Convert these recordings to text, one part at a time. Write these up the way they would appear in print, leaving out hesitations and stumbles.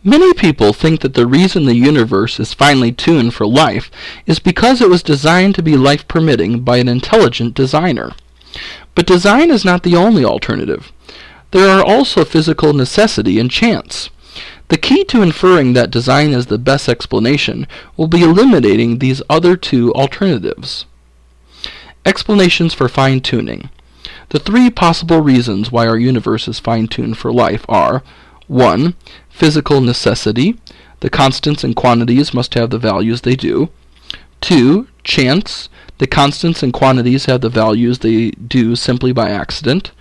Many people think that the reason the universe is finely tuned for life is because it was designed to be life-permitting by an intelligent designer. But design is not the only alternative. There are also physical necessity and chance. The key to inferring that design is the best explanation will be eliminating these other two alternatives. Explanations for fine-tuning. The three possible reasons why our universe is fine-tuned for life are: 1. Physical necessity. The constants and quantities must have the values they do. 2. Chance. The constants and quantities have the values they do simply by accident.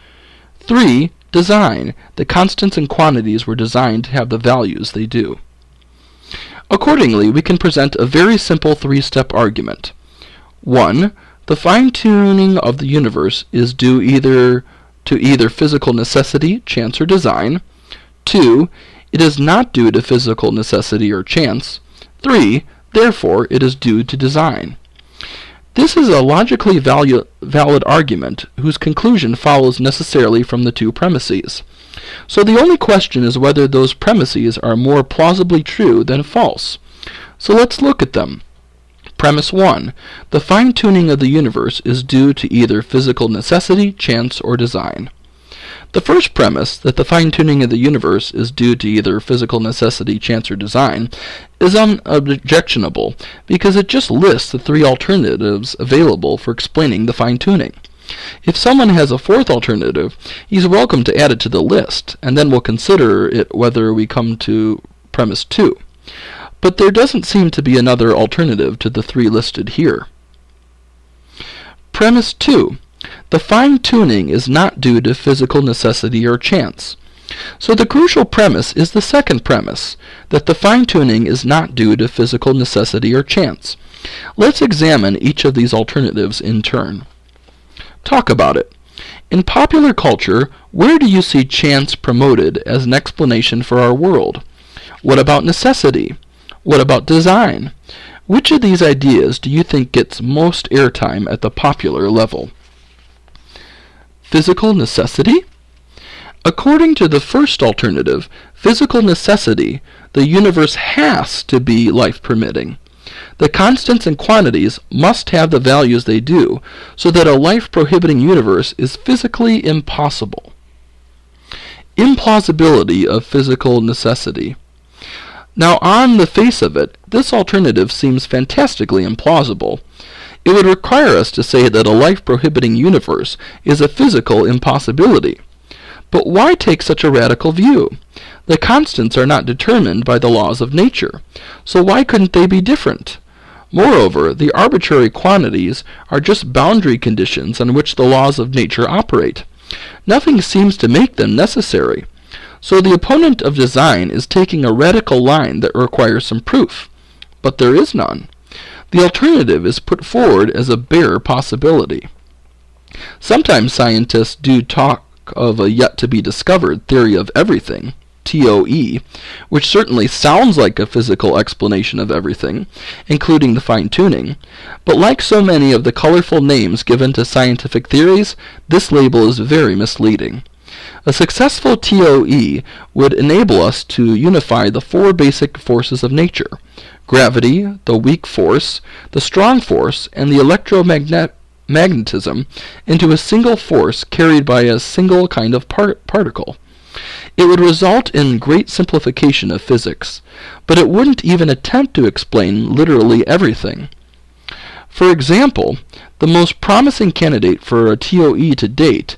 3. Design. The constants and quantities were designed to have the values they do. Accordingly, we can present a very simple three-step argument. 1. The fine-tuning of the universe is due to either physical necessity, chance, or design. 2. It is not due to physical necessity or chance. 3. Therefore, it is due to design. This is a logically valid argument whose conclusion follows necessarily from the two premises. So the only question is whether those premises are more plausibly true than false. So let's look at them. Premise 1. The fine-tuning of the universe is due to either physical necessity, chance, or design. The first premise, that the fine-tuning of the universe is due to either physical necessity, chance, or design, is unobjectionable because it just lists the three alternatives available for explaining the fine-tuning. If someone has a fourth alternative, he's welcome to add it to the list, and then we'll consider it whether we come to premise 2. But there doesn't seem to be another alternative to the three listed here. Premise 2. The fine-tuning is not due to physical necessity or chance. So the crucial premise is the second premise, that the fine-tuning is not due to physical necessity or chance. Let's examine each of these alternatives in turn. Talk about it. In popular culture, where do you see chance promoted as an explanation for our world? What about necessity? What about design? Which of these ideas do you think gets most airtime at the popular level? Physical necessity? According to the first alternative, physical necessity, the universe has to be life-permitting. The constants and quantities must have the values they do, so that a life-prohibiting universe is physically impossible. Implausibility of physical necessity. Now, on the face of it, this alternative seems fantastically implausible. It would require us to say that a life-prohibiting universe is a physical impossibility. But why take such a radical view? The constants are not determined by the laws of nature, so why couldn't they be different? Moreover, the arbitrary quantities are just boundary conditions on which the laws of nature operate. Nothing seems to make them necessary. So the opponent of design is taking a radical line that requires some proof. But there is none. The alternative is put forward as a bare possibility. Sometimes scientists do talk of a yet-to-be-discovered theory of everything, TOE, which certainly sounds like a physical explanation of everything, including the fine-tuning, but like so many of the colorful names given to scientific theories, this label is very misleading. A successful TOE would enable us to unify the four basic forces of nature: gravity, the weak force, the strong force, and the electromagnetism into a single force carried by a single kind of particle. It would result in great simplification of physics, but it wouldn't even attempt to explain literally everything. For example, the most promising candidate for a TOE to date,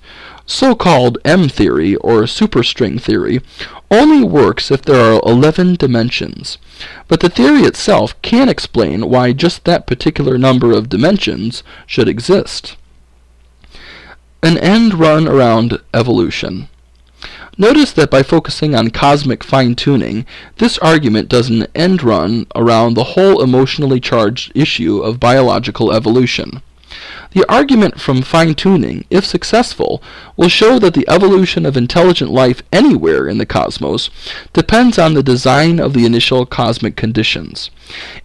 so-called M-theory or superstring theory, only works if there are 11 dimensions. But the theory itself can't explain why just that particular number of dimensions should exist. An end run around evolution. Notice that by focusing on cosmic fine-tuning, this argument does an end run around the whole emotionally charged issue of biological evolution. The argument from fine-tuning, if successful, will show that the evolution of intelligent life anywhere in the cosmos depends on the design of the initial cosmic conditions.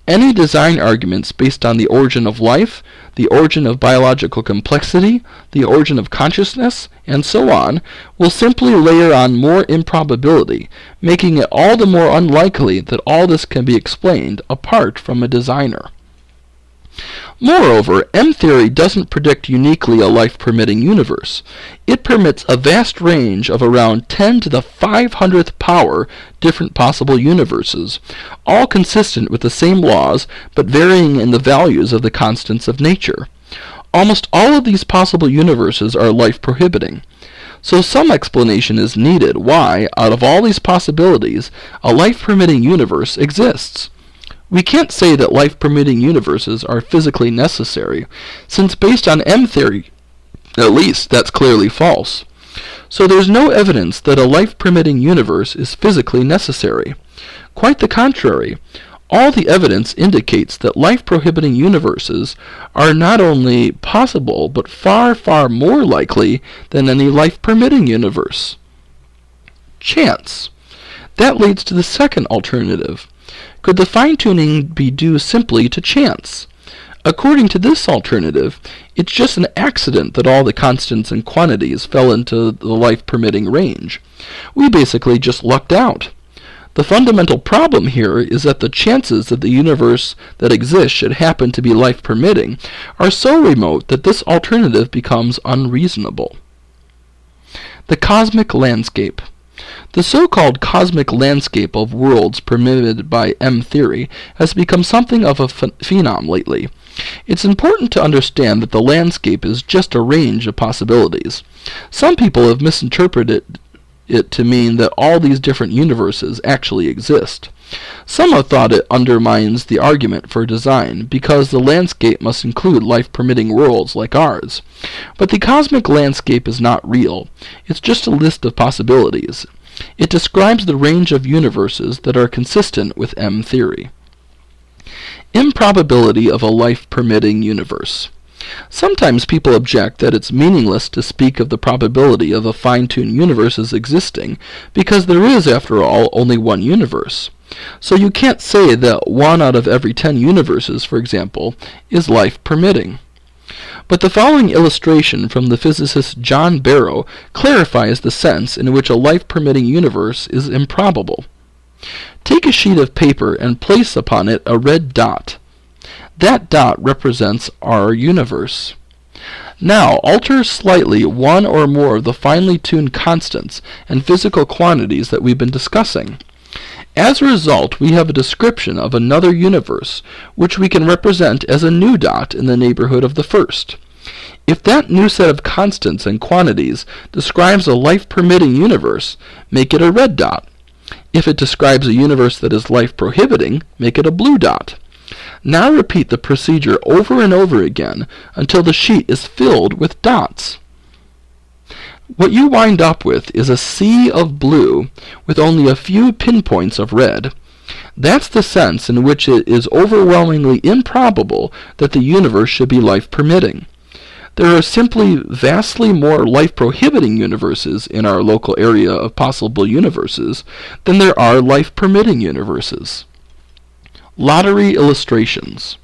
Any design arguments based on the origin of life, the origin of biological complexity, the origin of consciousness, and so on, will simply layer on more improbability, making it all the more unlikely that all this can be explained apart from a designer. Moreover, M-theory doesn't predict uniquely a life-permitting universe. It permits a vast range of around 10 to the 500th power different possible universes, all consistent with the same laws but varying in the values of the constants of nature. Almost all of these possible universes are life-prohibiting. So some explanation is needed why, out of all these possibilities, a life-permitting universe exists. We can't say that life-permitting universes are physically necessary, since based on M-theory, at least, that's clearly false. So there's no evidence that a life-permitting universe is physically necessary. Quite the contrary. All the evidence indicates that life-prohibiting universes are not only possible, but far, far more likely than any life-permitting universe. Chance. That leads to the second alternative. Could the fine-tuning be due simply to chance? According to this alternative, it's just an accident that all the constants and quantities fell into the life-permitting range. We basically just lucked out. The fundamental problem here is that the chances that the universe that exists should happen to be life-permitting are so remote that this alternative becomes unreasonable. The cosmic landscape. The so-called cosmic landscape of worlds permitted by M-theory has become something of a phenom lately. It's important to understand that the landscape is just a range of possibilities. Some people have misinterpreted it to mean that all these different universes actually exist. Some have thought it undermines the argument for design, because the landscape must include life-permitting worlds like ours. But the cosmic landscape is not real. It's just a list of possibilities. It describes the range of universes that are consistent with M-theory. Improbability of a life-permitting universe. Sometimes people object that it's meaningless to speak of the probability of a fine-tuned universe's existing, because there is, after all, only one universe. So you can't say that 1 out of every 10 universes, for example, is life-permitting. But the following illustration from the physicist John Barrow clarifies the sense in which a life-permitting universe is improbable. Take a sheet of paper and place upon it a red dot. That dot represents our universe. Now alter slightly one or more of the finely tuned constants and physical quantities that we've been discussing. As a result, we have a description of another universe, which we can represent as a new dot in the neighborhood of the first. If that new set of constants and quantities describes a life-permitting universe, make it a red dot. If it describes a universe that is life-prohibiting, make it a blue dot. Now repeat the procedure over and over again until the sheet is filled with dots. What you wind up with is a sea of blue with only a few pinpoints of red. That's the sense in which it is overwhelmingly improbable that the universe should be life-permitting. There are simply vastly more life-prohibiting universes in our local area of possible universes than there are life-permitting universes. Lottery illustrations.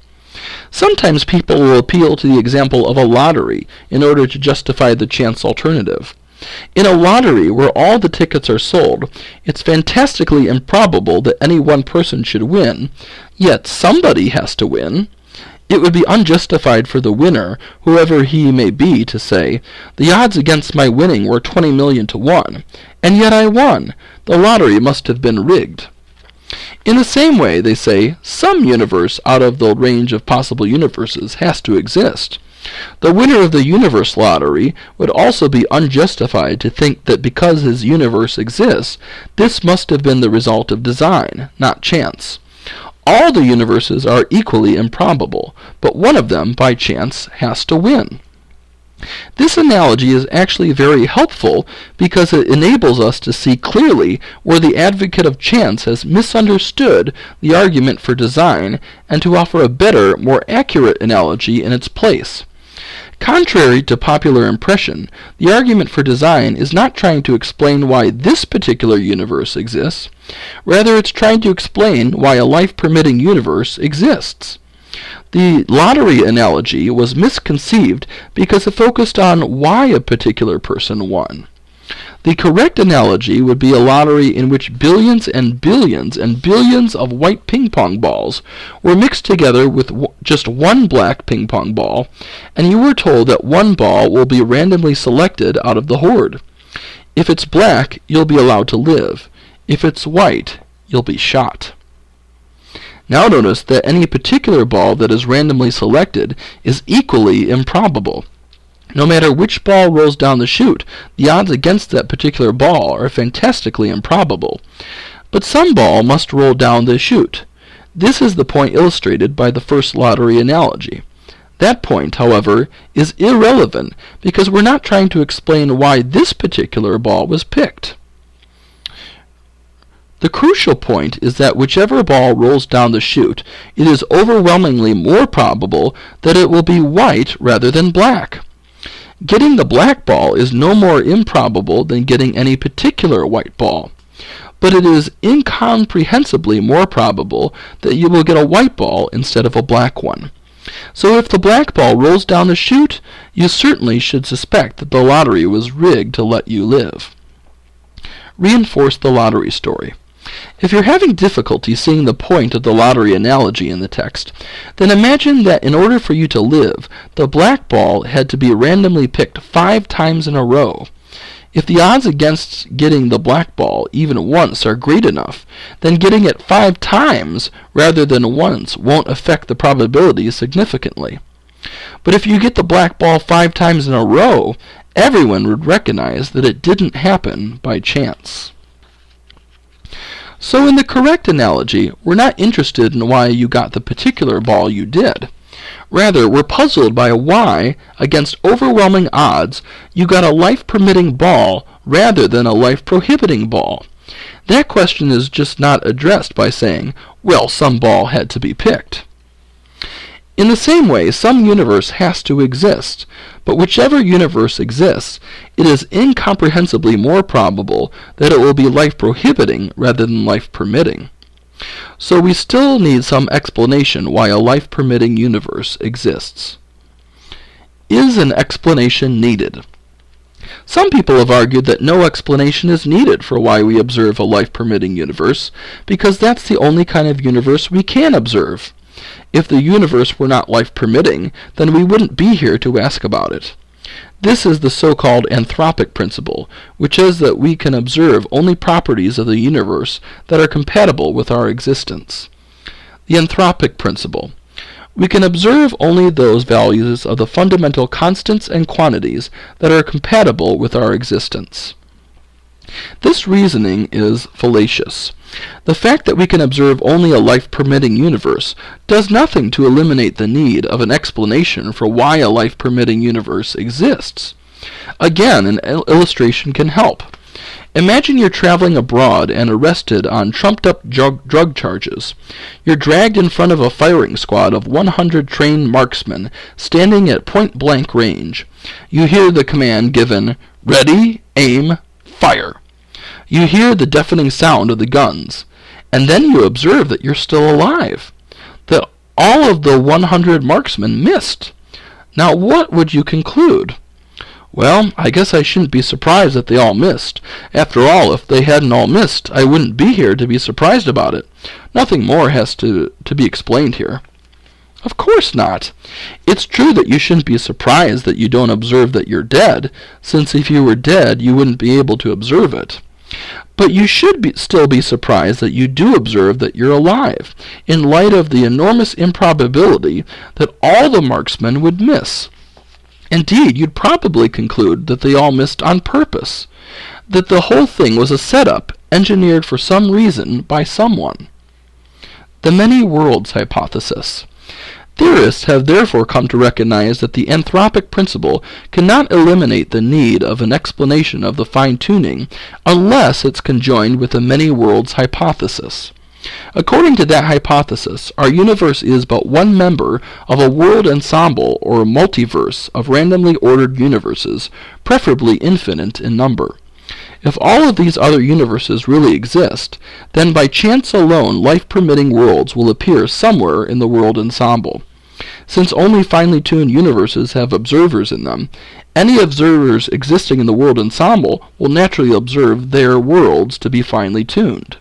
Sometimes people will appeal to the example of a lottery in order to justify the chance alternative. In a lottery where all the tickets are sold, it's fantastically improbable that any one person should win, yet somebody has to win. It would be unjustified for the winner, whoever he may be, to say, "The odds against my winning were 20 million to 1, and yet I won. The lottery must have been rigged." In the same way, they say, some universe out of the range of possible universes has to exist. The winner of the universe lottery would also be unjustified to think that because his universe exists, this must have been the result of design, not chance. All the universes are equally improbable, but one of them, by chance, has to win. This analogy is actually very helpful because it enables us to see clearly where the advocate of chance has misunderstood the argument for design and to offer a better, more accurate analogy in its place. Contrary to popular impression, the argument for design is not trying to explain why this particular universe exists. Rather, it's trying to explain why a life-permitting universe exists. The lottery analogy was misconceived because it focused on why a particular person won. The correct analogy would be a lottery in which billions and billions and billions of white ping pong balls were mixed together with just one black ping pong ball, and you were told that one ball will be randomly selected out of the horde. If it's black, you'll be allowed to live. If it's white, you'll be shot. Now notice that any particular ball that is randomly selected is equally improbable. No matter which ball rolls down the chute, the odds against that particular ball are fantastically improbable. But some ball must roll down the chute. This is the point illustrated by the first lottery analogy. That point, however, is irrelevant because we're not trying to explain why this particular ball was picked. The crucial point is that whichever ball rolls down the chute, it is overwhelmingly more probable that it will be white rather than black. Getting the black ball is no more improbable than getting any particular white ball, but it is incomprehensibly more probable that you will get a white ball instead of a black one. So if the black ball rolls down the chute, you certainly should suspect that the lottery was rigged to let you live. Reinforce the lottery story. If you're having difficulty seeing the point of the lottery analogy in the text, then imagine that in order for you to live, the black ball had to be randomly picked 5 times in a row. If the odds against getting the black ball even once are great enough, then getting it 5 times rather than once won't affect the probability significantly. But if you get the black ball 5 times in a row, everyone would recognize that it didn't happen by chance. So in the correct analogy, we're not interested in why you got the particular ball you did. Rather, we're puzzled by why, against overwhelming odds, you got a life-permitting ball rather than a life-prohibiting ball. That question is just not addressed by saying, well, some ball had to be picked. In the same way, some universe has to exist, but whichever universe exists, it is incomprehensibly more probable that it will be life-prohibiting rather than life-permitting. So we still need some explanation why a life-permitting universe exists. Is an explanation needed? Some people have argued that no explanation is needed for why we observe a life-permitting universe, because that's the only kind of universe we can observe. If the universe were not life-permitting, then we wouldn't be here to ask about it. This is the so-called anthropic principle, which is that we can observe only properties of the universe that are compatible with our existence. The anthropic principle. We can observe only those values of the fundamental constants and quantities that are compatible with our existence. This reasoning is fallacious. The fact that we can observe only a life-permitting universe does nothing to eliminate the need of an explanation for why a life-permitting universe exists. Again, an illustration can help. Imagine you're traveling abroad and arrested on trumped-up drug charges. You're dragged in front of a firing squad of 100 trained marksmen standing at point-blank range. You hear the command given, "Ready, aim, fire." You hear the deafening sound of the guns, and then you observe that you're still alive, that all of the 100 marksmen missed. Now what would you conclude? Well, I guess I shouldn't be surprised that they all missed. After all, if they hadn't all missed, I wouldn't be here to be surprised about it. Nothing more has to be explained here. Of course not. It's true that you shouldn't be surprised that you don't observe that you're dead, since if you were dead, you wouldn't be able to observe it. But you should still be surprised that you do observe that you're alive, in light of the enormous improbability that all the marksmen would miss. Indeed, you'd probably conclude that they all missed on purpose, that the whole thing was a setup engineered for some reason by someone. The many worlds hypothesis. Theorists have therefore come to recognize that the anthropic principle cannot eliminate the need of an explanation of the fine-tuning unless it's conjoined with the many worlds hypothesis. According to that hypothesis, our universe is but one member of a world ensemble or multiverse of randomly ordered universes, preferably infinite in number. If all of these other universes really exist, then by chance alone life-permitting worlds will appear somewhere in the world ensemble. Since only finely tuned universes have observers in them, any observers existing in the world ensemble will naturally observe their worlds to be finely tuned.